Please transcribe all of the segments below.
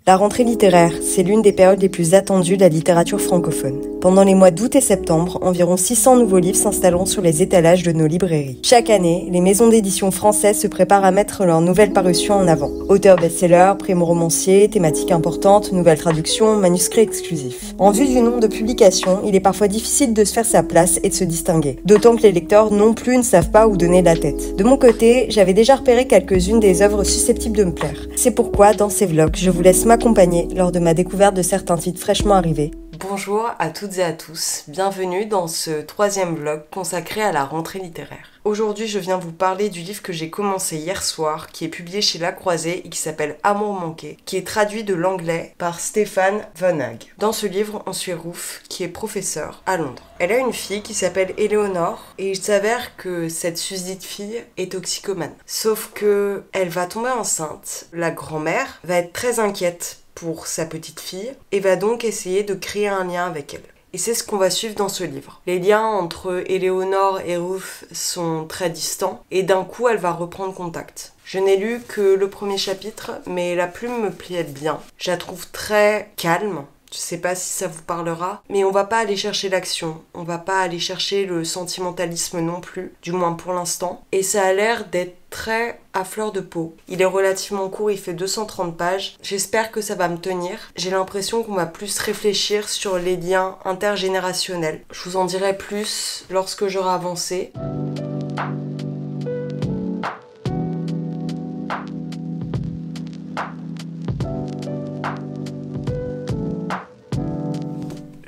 La rentrée littéraire, c'est l'une des périodes les plus attendues de la littérature francophone. Pendant les mois d'août et septembre, environ 600 nouveaux livres s'installeront sur les étalages de nos librairies. Chaque année, les maisons d'édition françaises se préparent à mettre leurs nouvelles parutions en avant. Auteurs best-sellers, primo-romanciers, thématiques importantes, nouvelles traductions, manuscrits exclusifs. En vue du nombre de publications, il est parfois difficile de se faire sa place et de se distinguer. D'autant que les lecteurs non plus ne savent pas où donner la tête. De mon côté, j'avais déjà repéré quelques-unes des œuvres susceptibles de me plaire. C'est pourquoi, dans ces vlogs, je vous laisse m'accompagner lors de ma découverte de certains titres fraîchement arrivés. Bonjour à toutes et à tous, bienvenue dans ce troisième vlog consacré à la rentrée littéraire. Aujourd'hui, je viens vous parler du livre que j'ai commencé hier soir, qui est publié chez La Croisée et qui s'appelle Amour manqué, qui est traduit de l'anglais par Stéphane Van Hag. Dans ce livre, on suit Ruth, qui est professeure à Londres. Elle a une fille qui s'appelle Éléonore et il s'avère que cette susdite fille est toxicomane. Sauf que elle va tomber enceinte, la grand-mère va être très inquiète pour sa petite fille et va donc essayer de créer un lien avec elle. Et c'est ce qu'on va suivre dans ce livre. Les liens entre Éléonore et Ruth sont très distants et d'un coup elle va reprendre contact. Je n'ai lu que le premier chapitre, mais la plume me plaît bien. Je la trouve très calme. Je sais pas si ça vous parlera, mais on va pas aller chercher l'action, on va pas aller chercher le sentimentalisme non plus, du moins pour l'instant. Et ça a l'air d'être très à fleur de peau. Il est relativement court, il fait 230 pages. J'espère que ça va me tenir. J'ai l'impression qu'on va plus réfléchir sur les liens intergénérationnels. Je vous en dirai plus lorsque j'aurai avancé.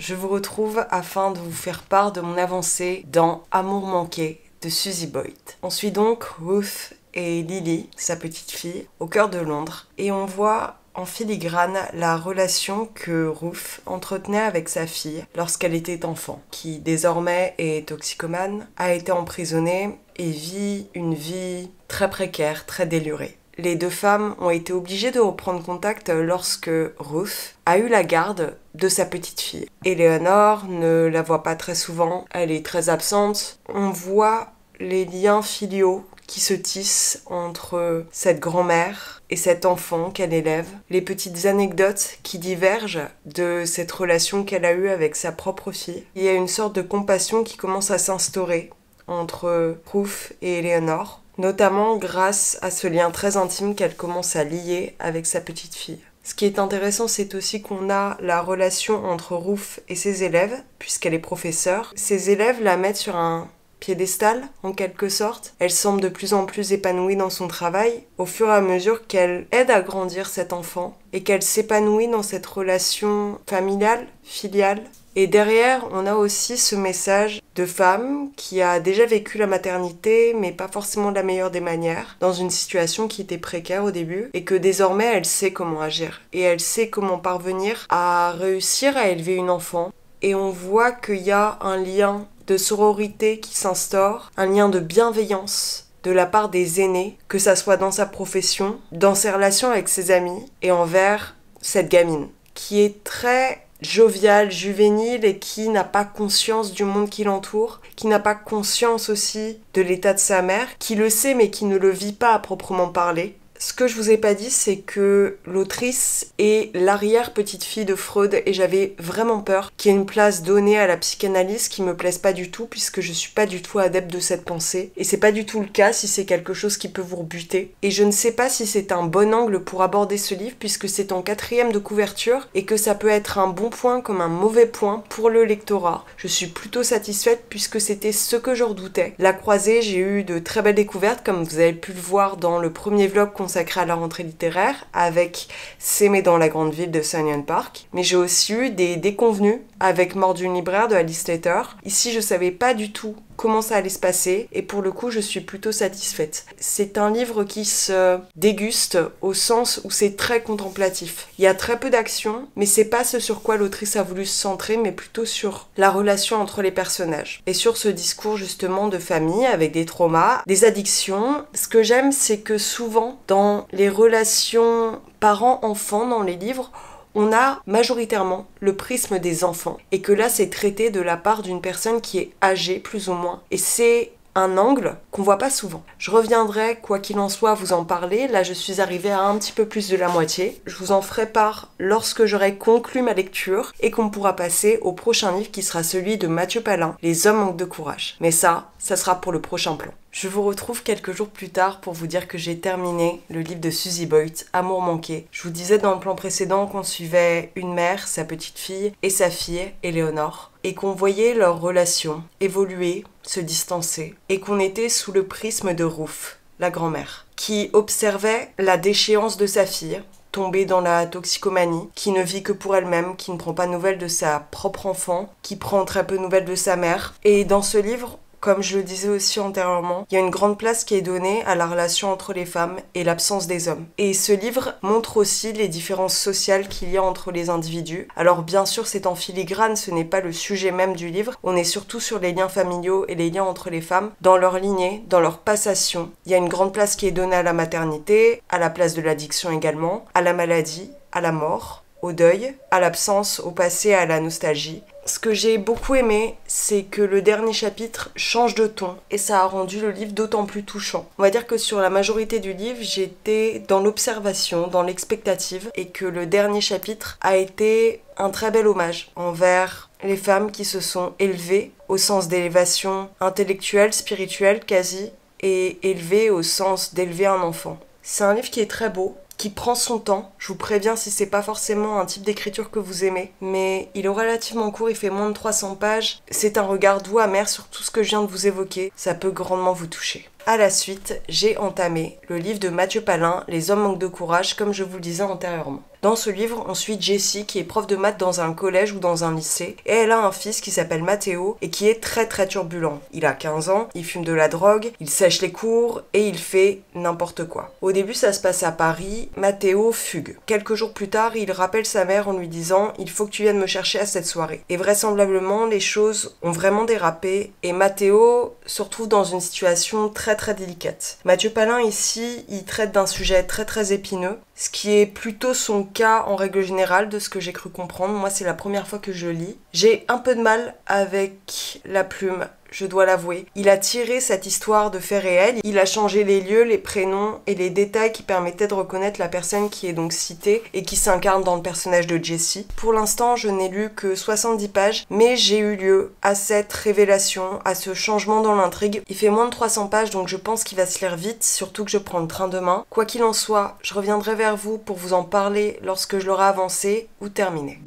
Je vous retrouve afin de vous faire part de mon avancée dans Amour manqué de Susie Boyd. On suit donc Ruth et Lily, sa petite fille, au cœur de Londres, et on voit en filigrane la relation que Ruth entretenait avec sa fille lorsqu'elle était enfant, qui désormais est toxicomane, a été emprisonnée et vit une vie très précaire, très délurée. Les deux femmes ont été obligées de reprendre contact lorsque Ruth a eu la garde de sa petite fille. Éléonore ne la voit pas très souvent, elle est très absente. On voit les liens filiaux qui se tissent entre cette grand-mère et cet enfant qu'elle élève, les petites anecdotes qui divergent de cette relation qu'elle a eue avec sa propre fille. Il y a une sorte de compassion qui commence à s'instaurer entre Ruth et Éléonore, notamment grâce à ce lien très intime qu'elle commence à lier avec sa petite fille. Ce qui est intéressant, c'est aussi qu'on a la relation entre Ruth et ses élèves, puisqu'elle est professeure. Ses élèves la mettent sur un piédestal, en quelque sorte. Elle semble de plus en plus épanouie dans son travail, au fur et à mesure qu'elle aide à grandir cet enfant, et qu'elle s'épanouit dans cette relation familiale, filiale. Et derrière, on a aussi ce message de femme qui a déjà vécu la maternité, mais pas forcément de la meilleure des manières, dans une situation qui était précaire au début, et que désormais elle sait comment agir. Et elle sait comment parvenir à réussir à élever une enfant. Et on voit qu'il y a un lien de sororité qui s'instaure, un lien de bienveillance de la part des aînés, que ça soit dans sa profession, dans ses relations avec ses amis, et envers cette gamine, qui est très joviale, juvénile et qui n'a pas conscience du monde qui l'entoure, qui n'a pas conscience aussi de l'état de sa mère, qui le sait mais qui ne le vit pas à proprement parler. Ce que je vous ai pas dit, c'est que l'autrice est l'arrière-petite-fille de Freud et j'avais vraiment peur qu'il y ait une place donnée à la psychanalyse qui me plaise pas du tout puisque je suis pas du tout adepte de cette pensée et c'est pas du tout le cas si c'est quelque chose qui peut vous rebuter. Et je ne sais pas si c'est un bon angle pour aborder ce livre puisque c'est en 4e de couverture et que ça peut être un bon point comme un mauvais point pour le lectorat. Je suis plutôt satisfaite puisque c'était ce que je redoutais. La Croisée, j'ai eu de très belles découvertes comme vous avez pu le voir dans le premier vlog consacré à la rentrée littéraire avec S'aimer dans la grande ville de Sunyon Park. Mais j'ai aussi eu des déconvenues avec Mort d'une libraire de Alice Slater. Ici, je savais pas du tout comment ça allait se passer et pour le coup, je suis plutôt satisfaite. C'est un livre qui se déguste au sens où c'est très contemplatif. Il y a très peu d'action, mais c'est pas ce sur quoi l'autrice a voulu se centrer, mais plutôt sur la relation entre les personnages. Et sur ce discours justement de famille avec des traumas, des addictions. Ce que j'aime, c'est que souvent, dans les relations parents-enfants dans les livres, on a majoritairement le prisme des enfants et que là c'est traité de la part d'une personne qui est âgée plus ou moins et c'est un angle qu'on voit pas souvent. Je reviendrai, quoi qu'il en soit, vous en parler. Là, je suis arrivée à un petit peu plus de la moitié. Je vous en ferai part lorsque j'aurai conclu ma lecture et qu'on pourra passer au prochain livre qui sera celui de Mathieu Palin, Les hommes manquent de courage. Mais ça sera pour le prochain plan. Je vous retrouve quelques jours plus tard pour vous dire que j'ai terminé le livre de Susie Boyd, Amour manqué. Je vous disais dans le plan précédent qu'on suivait une mère, sa petite fille et sa fille, Éléonore, et qu'on voyait leur relation évoluer, se distancer, et qu'on était sous le prisme de Ruth, la grand-mère, qui observait la déchéance de sa fille, tombée dans la toxicomanie, qui ne vit que pour elle-même, qui ne prend pas nouvelle de sa propre enfant, qui prend très peu nouvelle de sa mère. Et dans ce livre, comme je le disais aussi antérieurement, il y a une grande place qui est donnée à la relation entre les femmes et l'absence des hommes. Et ce livre montre aussi les différences sociales qu'il y a entre les individus. Alors bien sûr, c'est en filigrane, ce n'est pas le sujet même du livre. On est surtout sur les liens familiaux et les liens entre les femmes, dans leur lignée, dans leur passation. Il y a une grande place qui est donnée à la maternité, à la place de l'addiction également, à la maladie, à la mort, au deuil, à l'absence, au passé, à la nostalgie. Ce que j'ai beaucoup aimé, c'est que le dernier chapitre change de ton et ça a rendu le livre d'autant plus touchant. On va dire que sur la majorité du livre, j'étais dans l'observation, dans l'expectative et que le dernier chapitre a été un très bel hommage envers les femmes qui se sont élevées au sens d'élévation intellectuelle, spirituelle quasi, et élevées au sens d'élever un enfant. C'est un livre qui est très beau, qui prend son temps. Je vous préviens si c'est pas forcément un type d'écriture que vous aimez, mais il est relativement court, il fait moins de 300 pages. C'est un regard doux, amer sur tout ce que je viens de vous évoquer. Ça peut grandement vous toucher. À la suite, j'ai entamé le livre de Mathieu Palin, Les hommes manquent de courage, comme je vous le disais antérieurement. Dans ce livre, on suit Jessie qui est prof de maths dans un collège ou dans un lycée et elle a un fils qui s'appelle Mathéo et qui est très très turbulent. Il a 15 ans, il fume de la drogue, il sèche les cours et il fait n'importe quoi. Au début, ça se passe à Paris, Mathéo fugue. Quelques jours plus tard, il rappelle sa mère en lui disant « Il faut que tu viennes me chercher à cette soirée ». Et vraisemblablement, les choses ont vraiment dérapé et Mathéo se retrouve dans une situation très très délicate. Mathieu Palin ici, il traite d'un sujet très très épineux, ce qui est plutôt son cas en règle générale de ce que j'ai cru comprendre. Moi, c'est la première fois que je lis. J'ai un peu de mal avec la plume, je dois l'avouer. Il a tiré cette histoire de faits réels, il a changé les lieux, les prénoms et les détails qui permettaient de reconnaître la personne qui est donc citée et qui s'incarne dans le personnage de Jessie. Pour l'instant, je n'ai lu que 70 pages, mais j'ai eu lieu à cette révélation, à ce changement dans l'intrigue. Il fait moins de 300 pages, donc je pense qu'il va se lire vite, surtout que je prends le train demain. Quoi qu'il en soit, je reviendrai vers vous pour vous en parler lorsque je l'aurai avancé ou terminé.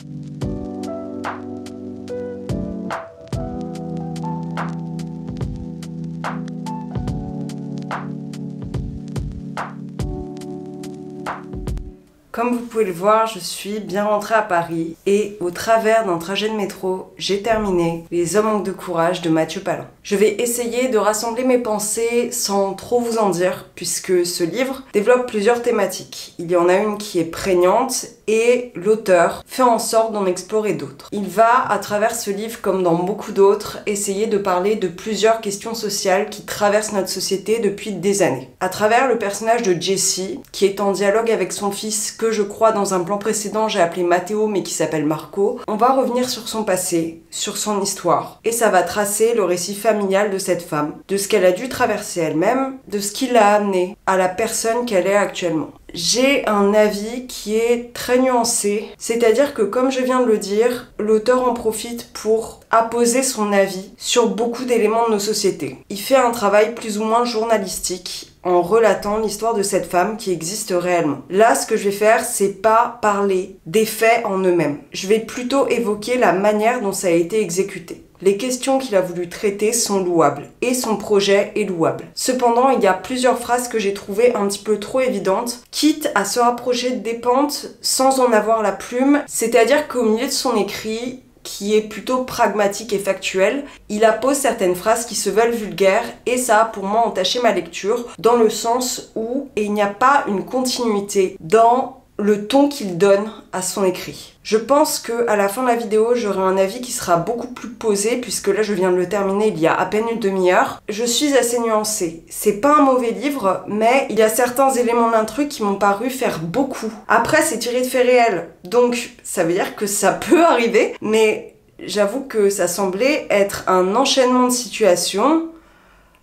Comme vous pouvez le voir, je suis bien rentrée à Paris et au travers d'un trajet de métro, j'ai terminé Les hommes manquent de courage de Mathieu Palin. Je vais essayer de rassembler mes pensées sans trop vous en dire puisque ce livre développe plusieurs thématiques. Il y en a une qui est prégnante et l'auteur fait en sorte d'en explorer d'autres. Il va, à travers ce livre comme dans beaucoup d'autres, essayer de parler de plusieurs questions sociales qui traversent notre société depuis des années. À travers le personnage de Jessie, qui est en dialogue avec son fils que je crois dans un plan précédent j'ai appelé Mathéo mais qui s'appelle Marco, on va revenir sur son passé, sur son histoire, et ça va tracer le récit familial de cette femme, de ce qu'elle a dû traverser elle-même, de ce qui l'a amenée à la personne qu'elle est actuellement. J'ai un avis qui est très nuancé, c'est-à-dire que comme je viens de le dire, l'auteur en profite pour apposer son avis sur beaucoup d'éléments de nos sociétés. Il fait un travail plus ou moins journalistique en relatant l'histoire de cette femme qui existe réellement. Là, ce que je vais faire, c'est pas parler des faits en eux-mêmes. Je vais plutôt évoquer la manière dont ça a été exécuté. Les questions qu'il a voulu traiter sont louables, et son projet est louable. Cependant, il y a plusieurs phrases que j'ai trouvées un petit peu trop évidentes, quitte à se rapprocher des pentes sans en avoir la plume, c'est-à-dire qu'au milieu de son écrit, qui est plutôt pragmatique et factuel, il appose certaines phrases qui se veulent vulgaires et ça a pour moi entaché ma lecture dans le sens où il n'y a pas une continuité dans le ton qu'il donne à son écrit. Je pense que à la fin de la vidéo, j'aurai un avis qui sera beaucoup plus posé puisque là je viens de le terminer il y a à peine une demi-heure. Je suis assez nuancée. C'est pas un mauvais livre, mais il y a certains éléments d'intrigue qui m'ont paru faire beaucoup. Après, c'est tiré de faits réels, donc ça veut dire que ça peut arriver, mais j'avoue que ça semblait être un enchaînement de situations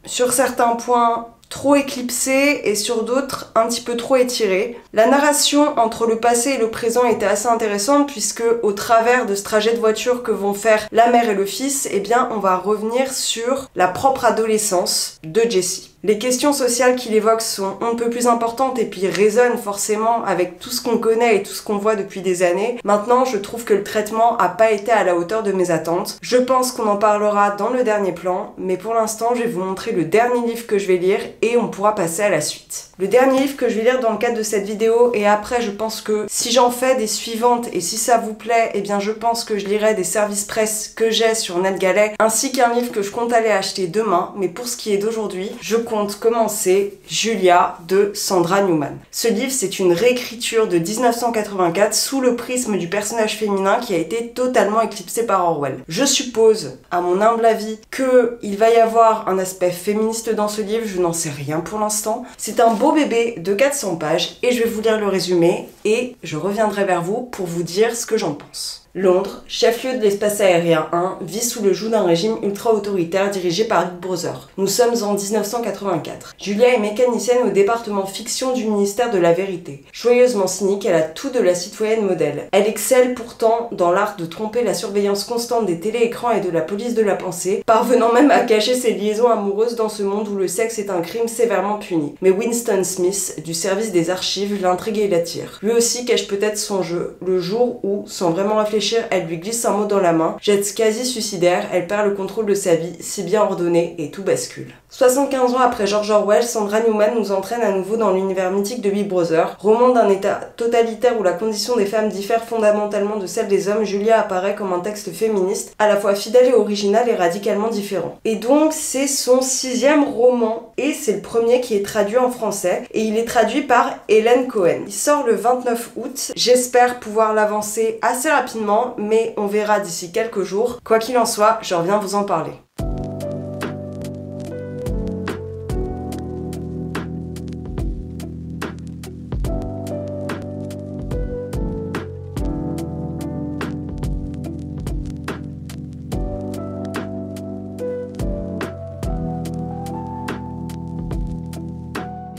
sur certains points trop éclipsé et sur d'autres un petit peu trop étiré. La narration entre le passé et le présent était assez intéressante puisque au travers de ce trajet de voiture que vont faire la mère et le fils, eh bien on va revenir sur la propre adolescence de Jessie. Les questions sociales qu'il évoque sont un peu plus importantes et puis résonnent forcément avec tout ce qu'on connaît et tout ce qu'on voit depuis des années. Maintenant, je trouve que le traitement a pas été à la hauteur de mes attentes. Je pense qu'on en parlera dans le dernier plan, mais pour l'instant, je vais vous montrer le dernier livre que je vais lire et on pourra passer à la suite. Le dernier livre que je vais lire dans le cadre de cette vidéo, et après je pense que si j'en fais des suivantes et si ça vous plaît, eh bien je pense que je lirai des services presse que j'ai sur NetGalley, ainsi qu'un livre que je compte aller acheter demain, mais pour ce qui est d'aujourd'hui, je compte commencer Julia de Sandra Newman. Ce livre, c'est une réécriture de 1984 sous le prisme du personnage féminin qui a été totalement éclipsé par Orwell. Je suppose, à mon humble avis, qu'il va y avoir un aspect féministe dans ce livre, je n'en sais rien pour l'instant. C'est un beau bébé de 400 pages et je vais vous lire le résumé et je reviendrai vers vous pour vous dire ce que j'en pense. Londres, chef-lieu de l'espace aérien 1, vit sous le joug d'un régime ultra-autoritaire dirigé par Big Brother. Nous sommes en 1984. Julia est mécanicienne au département fiction du ministère de la Vérité. Joyeusement cynique, elle a tout de la citoyenne modèle. Elle excelle pourtant dans l'art de tromper la surveillance constante des téléécrans et de la police de la pensée, parvenant même à cacher ses liaisons amoureuses dans ce monde où le sexe est un crime sévèrement puni. Mais Winston Smith, du service des archives, l'intrigue et l'attire. Lui aussi cache peut-être son jeu, le jour où, sans vraiment réfléchir, elle lui glisse un mot dans la main, jette quasi suicidaire, elle perd le contrôle de sa vie, si bien ordonnée, et tout bascule. 75 ans après George Orwell, Sandra Newman nous entraîne à nouveau dans l'univers mythique de Big Brother. Roman d'un état totalitaire où la condition des femmes diffère fondamentalement de celle des hommes, Julia apparaît comme un texte féministe, à la fois fidèle et original et radicalement différent. Et donc c'est son 6e roman, et c'est le premier qui est traduit en français, et il est traduit par Hélène Cohen. Il sort le 29 août, j'espère pouvoir l'avancer assez rapidement, mais on verra d'ici quelques jours. Quoi qu'il en soit, je reviens vous en parler.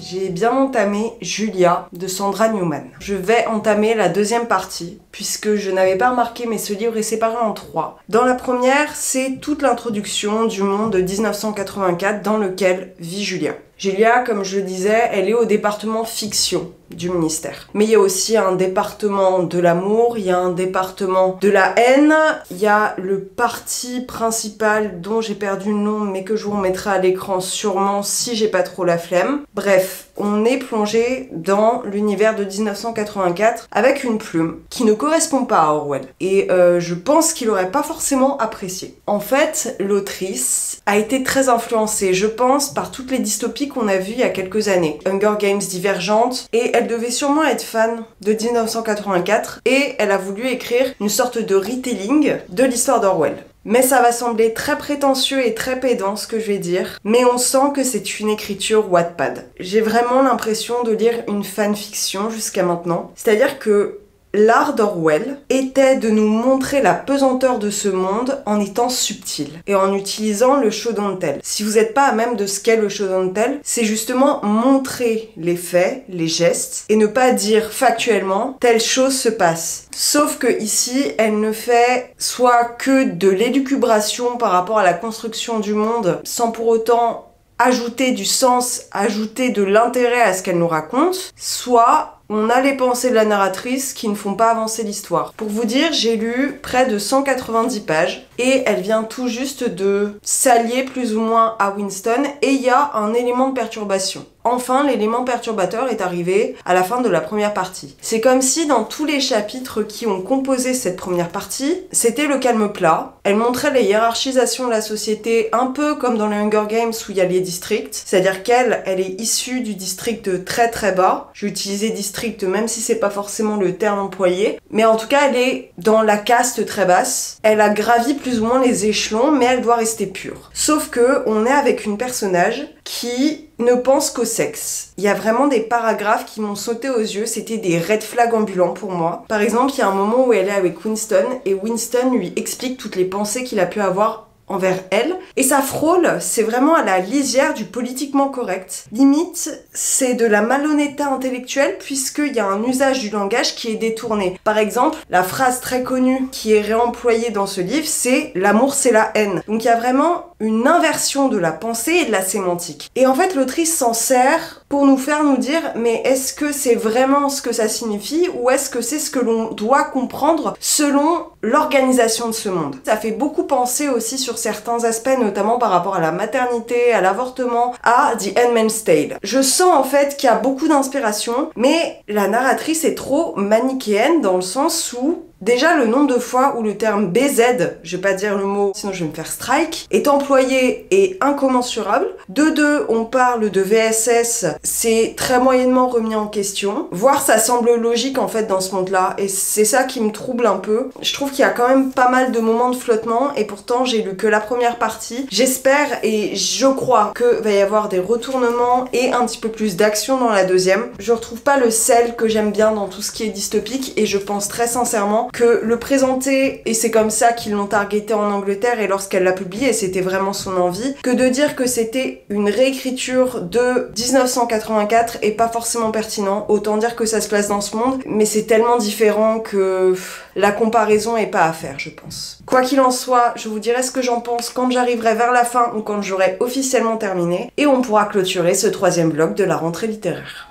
J'ai bien entamé Julia de Sandra Newman. Je vais entamer la deuxième partie, puisque je n'avais pas remarqué, mais ce livre est séparé en 3. Dans la première, c'est toute l'introduction du monde de 1984 dans lequel vit Julia. Julia, comme je le disais, elle est au département fiction du ministère. Mais il y a aussi un département de l'amour, il y a un département de la haine, il y a le parti principal dont j'ai perdu le nom mais que je vous remettrai à l'écran sûrement si j'ai pas trop la flemme. Bref, on est plongé dans l'univers de 1984 avec une plume qui ne correspond pas à Orwell. Et je pense qu'il aurait pas forcément apprécié. En fait, l'autrice a été très influencée, je pense, par toutes les dystopies qu'on a vues il y a quelques années. Hunger Games, Divergente, et elle devait sûrement être fan de 1984 et elle a voulu écrire une sorte de retelling de l'histoire d'Orwell. Mais ça va sembler très prétentieux et très pédant ce que je vais dire, mais on sent que c'est une écriture Wattpad. J'ai vraiment l'impression de lire une fanfiction jusqu'à maintenant, c'est-à-dire que l'art d'Orwell était de nous montrer la pesanteur de ce monde en étant subtil et en utilisant le show don't tell. Si vous n'êtes pas à même de ce qu'est le show don't tell, c'est justement montrer les faits, les gestes et ne pas dire factuellement telle chose se passe. Sauf que ici, elle ne fait soit que de l'élucubration par rapport à la construction du monde sans pour autant ajouter du sens, ajouter de l'intérêt à ce qu'elle nous raconte, soit on a les pensées de la narratrice qui ne font pas avancer l'histoire. Pour vous dire, j'ai lu près de 190 pages et elle vient tout juste de s'allier plus ou moins à Winston et il y a un élément de perturbation. Enfin, l'élément perturbateur est arrivé à la fin de la première partie. C'est comme si dans tous les chapitres qui ont composé cette première partie, c'était le calme plat. Elle montrait les hiérarchisations de la société un peu comme dans les Hunger Games où il y a les districts. C'est-à-dire qu'elle est issue du district très très bas. J'ai utilisé district même si c'est pas forcément le terme employé. Mais en tout cas, elle est dans la caste très basse. Elle a gravi plus ou moins les échelons, mais elle doit rester pure. Sauf que on est avec une personnage qui ne pense qu'au sexe. Il y a vraiment des paragraphes qui m'ont sauté aux yeux, c'était des red flags ambulants pour moi. Par exemple, il y a un moment où elle est avec Winston et Winston lui explique toutes les pensées qu'il a pu avoir envers elle. Et ça frôle, c'est vraiment à la lisière du politiquement correct. Limite, c'est de la malhonnêteté intellectuelle puisqu'il y a un usage du langage qui est détourné. Par exemple, la phrase très connue qui est réemployée dans ce livre, c'est « l'amour c'est la haine ». Donc il y a vraiment une inversion de la pensée et de la sémantique. Et en fait, l'autrice s'en sert pour nous faire nous dire « mais est-ce que c'est vraiment ce que ça signifie ou est-ce que c'est ce que l'on doit comprendre selon l'organisation de ce monde ?» Ça fait beaucoup penser aussi sur certains aspects, notamment par rapport à la maternité, à l'avortement, à The Handmaid's Tale. Je sens en fait qu'il y a beaucoup d'inspiration, mais la narratrice est trop manichéenne dans le sens où déjà, le nombre de fois où le terme BZ, je vais pas dire le mot, sinon je vais me faire strike, est employé est incommensurable. De deux, on parle de VSS, c'est très moyennement remis en question. Voire ça semble logique en fait dans ce monde-là, et c'est ça qui me trouble un peu. Je trouve qu'il y a quand même pas mal de moments de flottement, et pourtant j'ai lu que la première partie. J'espère et je crois que va y avoir des retournements et un petit peu plus d'action dans la deuxième. Je retrouve pas le sel que j'aime bien dans tout ce qui est dystopique, et je pense très sincèrement que le présenter, et c'est comme ça qu'ils l'ont targeté en Angleterre et lorsqu'elle l'a publié, et c'était vraiment son envie, que de dire que c'était une réécriture de 1984 est pas forcément pertinent. Autant dire que ça se place dans ce monde, mais c'est tellement différent que la comparaison est pas à faire, je pense. Quoi qu'il en soit, je vous dirai ce que j'en pense quand j'arriverai vers la fin ou quand j'aurai officiellement terminé, et on pourra clôturer ce troisième bloc de la rentrée littéraire.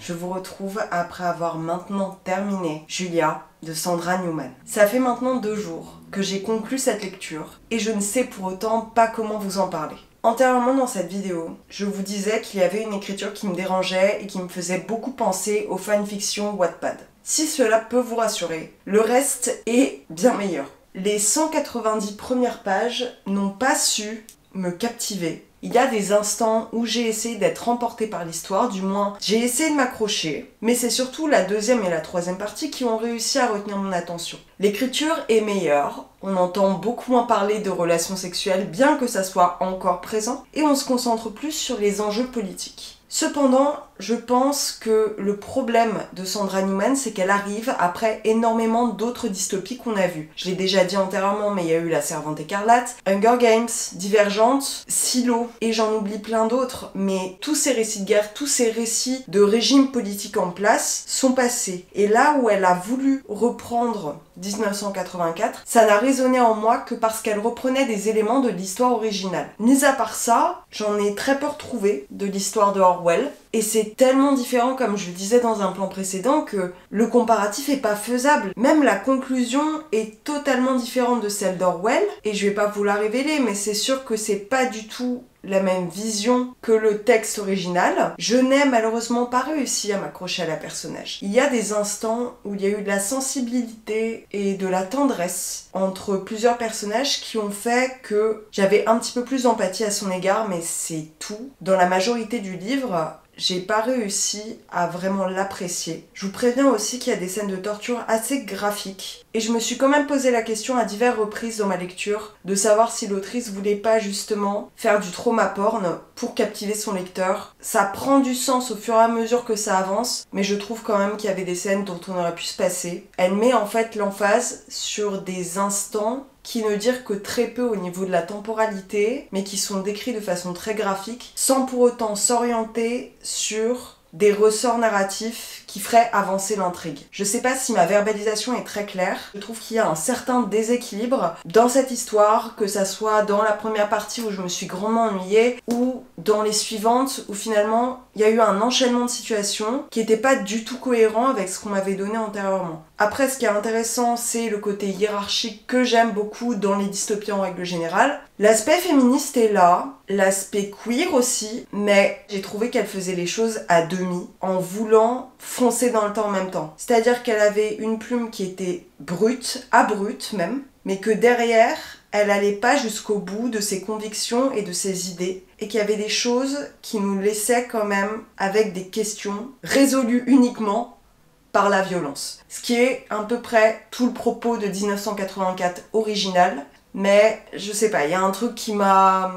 Je vous retrouve après avoir maintenant terminé Julia de Sandra Newman. Ça fait maintenant 2 jours que j'ai conclu cette lecture et je ne sais pour autant pas comment vous en parler. Antérieurement dans cette vidéo, je vous disais qu'il y avait une écriture qui me dérangeait et qui me faisait beaucoup penser aux fanfictions Wattpad. Si cela peut vous rassurer, le reste est bien meilleur. Les 190 premières pages n'ont pas su me captiver. Il y a des instants où j'ai essayé d'être emportée par l'histoire, du moins j'ai essayé de m'accrocher, mais c'est surtout la deuxième et la troisième partie qui ont réussi à retenir mon attention. L'écriture est meilleure, on entend beaucoup moins parler de relations sexuelles bien que ça soit encore présent, et on se concentre plus sur les enjeux politiques. Cependant, je pense que le problème de Sandra Newman, c'est qu'elle arrive après énormément d'autres dystopies qu'on a vues. Je l'ai déjà dit antérieurement, mais il y a eu La Servante écarlate, Hunger Games, Divergente, Silo, et j'en oublie plein d'autres, mais tous ces récits de guerre, tous ces récits de régime politique en place sont passés. Et là où elle a voulu reprendre 1984, ça n'a résonné en moi que parce qu'elle reprenait des éléments de l'histoire originale. Mis à part ça, j'en ai très peu retrouvé de l'histoire de Orwell, et c'est tellement différent, comme je le disais dans un plan précédent, que le comparatif est pas faisable. Même la conclusion est totalement différente de celle d'Orwell, et je vais pas vous la révéler, mais c'est sûr que c'est pas du tout la même vision que le texte original. Je n'ai malheureusement pas réussi à m'accrocher à la personnage. Il y a des instants où il y a eu de la sensibilité et de la tendresse entre plusieurs personnages qui ont fait que j'avais un petit peu plus d'empathie à son égard, mais c'est tout. Dans la majorité du livre, j'ai pas réussi à vraiment l'apprécier. Je vous préviens aussi qu'il y a des scènes de torture assez graphiques. Et je me suis quand même posé la question à diverses reprises dans ma lecture de savoir si l'autrice voulait pas justement faire du trauma porn pour captiver son lecteur. Ça prend du sens au fur et à mesure que ça avance, mais je trouve quand même qu'il y avait des scènes dont on aurait pu se passer. Elle met en fait l'emphase sur des instants qui ne dirent que très peu au niveau de la temporalité, mais qui sont décrits de façon très graphique, sans pour autant s'orienter sur des ressorts narratifs qui feraient avancer l'intrigue. Je sais pas si ma verbalisation est très claire, je trouve qu'il y a un certain déséquilibre dans cette histoire, que ça soit dans la première partie où je me suis grandement ennuyée, ou dans les suivantes où finalement il y a eu un enchaînement de situations qui n'était pas du tout cohérent avec ce qu'on m'avait donné antérieurement. Après, ce qui est intéressant, c'est le côté hiérarchique que j'aime beaucoup dans les dystopies en règle générale. L'aspect féministe est là, l'aspect queer aussi, mais j'ai trouvé qu'elle faisait les choses à demi, en voulant foncer dans le temps en même temps. C'est-à-dire qu'elle avait une plume qui était brute, abrupte même, mais que derrière, elle allait pas jusqu'au bout de ses convictions et de ses idées, et qu'il y avait des choses qui nous laissaient quand même avec des questions résolues uniquement par la violence. Ce qui est à peu près tout le propos de 1984 original, mais je sais pas, il y a un truc qui m'a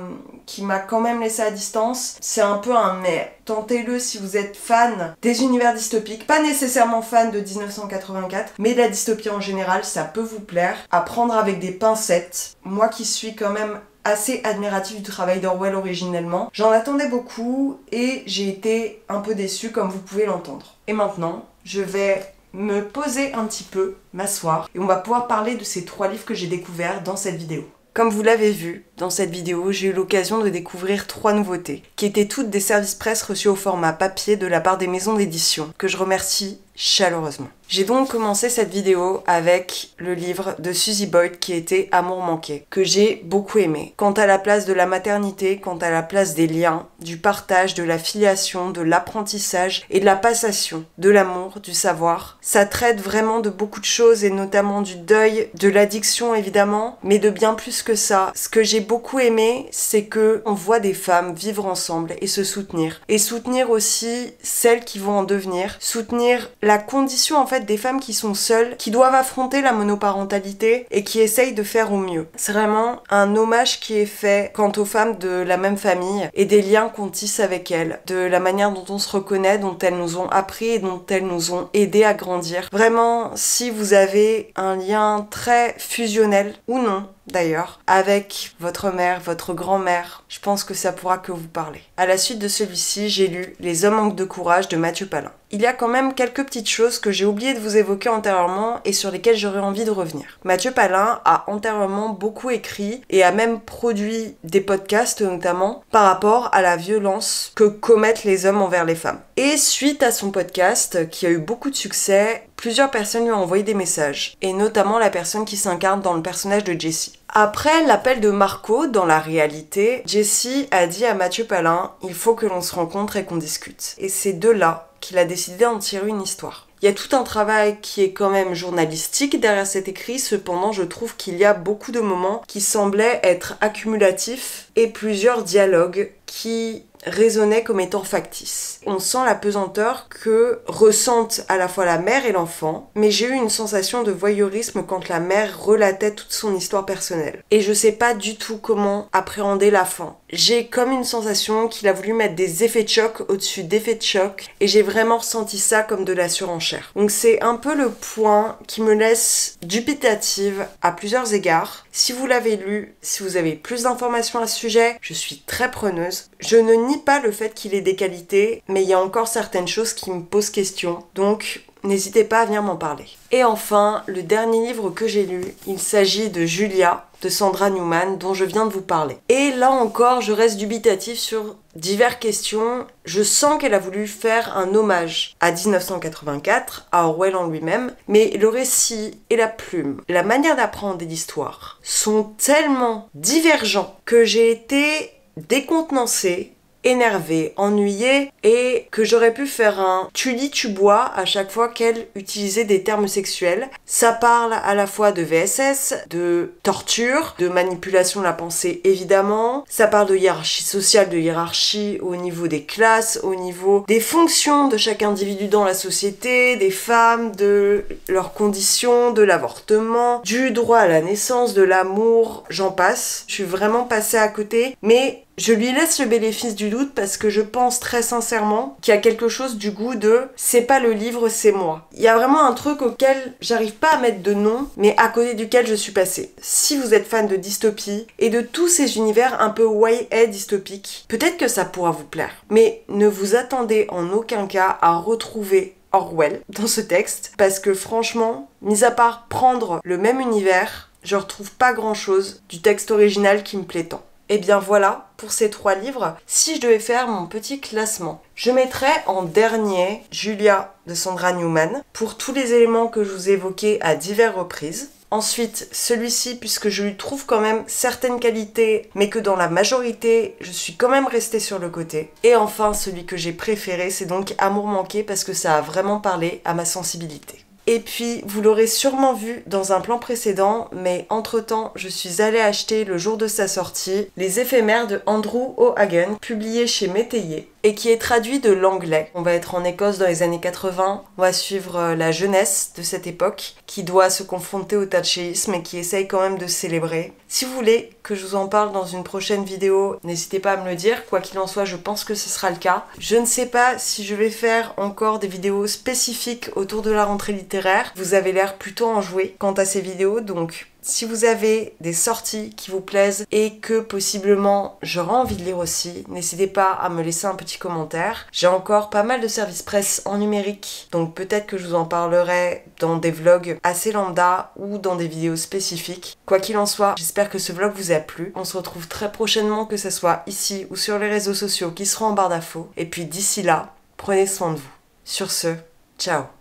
quand même laissé à distance. C'est un peu un mais. Tentez-le si vous êtes fan des univers dystopiques, pas nécessairement fan de 1984, mais de la dystopie en général, ça peut vous plaire. À prendre avec des pincettes. Moi qui suis quand même assez admiratif du travail d'Orwell originellement, j'en attendais beaucoup et j'ai été un peu déçue comme vous pouvez l'entendre. Et maintenant, je vais me poser un petit peu, m'asseoir, et on va pouvoir parler de ces 3 livres que j'ai découverts dans cette vidéo. Comme vous l'avez vu, dans cette vidéo, j'ai eu l'occasion de découvrir 3 nouveautés, qui étaient toutes des services presse reçus au format papier de la part des maisons d'édition, que je remercie chaleureusement. J'ai donc commencé cette vidéo avec le livre de Susie Boyd qui était Amour manqué, que j'ai beaucoup aimé. Quant à la place de la maternité, quant à la place des liens, du partage, de la filiation, de l'apprentissage et de la passation, de l'amour, du savoir, ça traite vraiment de beaucoup de choses et notamment du deuil, de l'addiction évidemment, mais de bien plus que ça. Ce que j'ai beaucoup aimé, c'est que on voit des femmes vivre ensemble et se soutenir. Et soutenir aussi celles qui vont en devenir, soutenir la condition en fait des femmes qui sont seules, qui doivent affronter la monoparentalité et qui essayent de faire au mieux. C'est vraiment un hommage qui est fait quant aux femmes de la même famille et des liens qu'on tisse avec elles, de la manière dont on se reconnaît, dont elles nous ont appris et dont elles nous ont aidé à grandir. Vraiment, si vous avez un lien très fusionnel ou non, d'ailleurs, avec votre mère, votre grand-mère, je pense que ça pourra que vous parler. À la suite de celui-ci, j'ai lu Les hommes manquent de courage de Mathieu Palin. Il y a quand même quelques petites choses que j'ai oublié de vous évoquer antérieurement et sur lesquelles j'aurais envie de revenir. Mathieu Palin a antérieurement beaucoup écrit et a même produit des podcasts notamment par rapport à la violence que commettent les hommes envers les femmes. Et suite à son podcast, qui a eu beaucoup de succès, plusieurs personnes lui ont envoyé des messages, et notamment la personne qui s'incarne dans le personnage de Jessie. Après l'appel de Marco, dans la réalité, Jessie a dit à Mathieu Palin « Il faut que l'on se rencontre et qu'on discute ». Et c'est de là qu'il a décidé d'en tirer une histoire. Il y a tout un travail qui est quand même journalistique derrière cet écrit, cependant je trouve qu'il y a beaucoup de moments qui semblaient être accumulatifs et plusieurs dialogues qui résonnaient comme étant factices. On sent la pesanteur que ressentent à la fois la mère et l'enfant, mais j'ai eu une sensation de voyeurisme quand la mère relatait toute son histoire personnelle. Et je sais pas du tout comment appréhender la fin. J'ai comme une sensation qu'il a voulu mettre des effets de choc au-dessus d'effets de choc, et j'ai vraiment ressenti ça comme de la surenchère. Donc c'est un peu le point qui me laisse dubitative à plusieurs égards. Si vous l'avez lu, si vous avez plus d'informations à ce sujet, je suis très preneuse. Je ne nie pas le fait qu'il ait des qualités, mais il y a encore certaines choses qui me posent question, donc n'hésitez pas à venir m'en parler. Et enfin, le dernier livre que j'ai lu, il s'agit de Julia, de Sandra Newman, dont je viens de vous parler. Et là encore, je reste dubitatif sur diverses questions. Je sens qu'elle a voulu faire un hommage à 1984, à Orwell en lui-même, mais le récit et la plume, la manière d'apprendre l'histoire sont tellement divergents que j'ai été décontenancée, énervée, ennuyée, et que j'aurais pu faire un tu lis, tu bois à chaque fois qu'elle utilisait des termes sexuels. Ça parle à la fois de VSS, de torture, de manipulation de la pensée évidemment, ça parle de hiérarchie sociale, de hiérarchie au niveau des classes, au niveau des fonctions de chaque individu dans la société, des femmes, de leurs conditions, de l'avortement, du droit à la naissance, de l'amour, j'en passe. Je suis vraiment passée à côté, mais je lui laisse le bénéfice du doute parce que je pense très sincèrement qu'il y a quelque chose du goût de « c'est pas le livre, c'est moi ». Il y a vraiment un truc auquel j'arrive pas à mettre de nom, mais à côté duquel je suis passée. Si vous êtes fan de dystopie et de tous ces univers un peu YA dystopiques, peut-être que ça pourra vous plaire. Mais ne vous attendez en aucun cas à retrouver Orwell dans ce texte, parce que franchement, mis à part prendre le même univers, je retrouve pas grand-chose du texte original qui me plaît tant. Et bien voilà pour ces 3 livres. Si je devais faire mon petit classement, je mettrais en dernier Julia de Sandra Newman pour tous les éléments que je vous ai évoqués à diverses reprises. Ensuite, celui-ci, puisque je lui trouve quand même certaines qualités, mais que dans la majorité, je suis quand même restée sur le côté. Et enfin, celui que j'ai préféré, c'est donc Amour manqué, parce que ça a vraiment parlé à ma sensibilité. Et puis, vous l'aurez sûrement vu dans un plan précédent, mais entre-temps, je suis allée acheter le jour de sa sortie les éphémères de Andrew O'Hagan, publiés chez Métayer. et qui est traduit de l'anglais. On va être en Écosse dans les années 80, on va suivre la jeunesse de cette époque qui doit se confronter au thatchéisme et qui essaye quand même de célébrer. Si vous voulez que je vous en parle dans une prochaine vidéo, n'hésitez pas à me le dire. Quoi qu'il en soit, je pense que ce sera le cas. Je ne sais pas si je vais faire encore des vidéos spécifiques autour de la rentrée littéraire. Vous avez l'air plutôt enjoué quant à ces vidéos, donc si vous avez des sorties qui vous plaisent et que possiblement j'aurai envie de lire aussi, n'hésitez pas à me laisser un petit commentaire. J'ai encore pas mal de services presse en numérique, donc peut-être que je vous en parlerai dans des vlogs assez lambda ou dans des vidéos spécifiques. Quoi qu'il en soit, j'espère que ce vlog vous a plu. On se retrouve très prochainement, que ce soit ici ou sur les réseaux sociaux qui seront en barre d'infos. Et puis d'ici là, prenez soin de vous. Sur ce, ciao!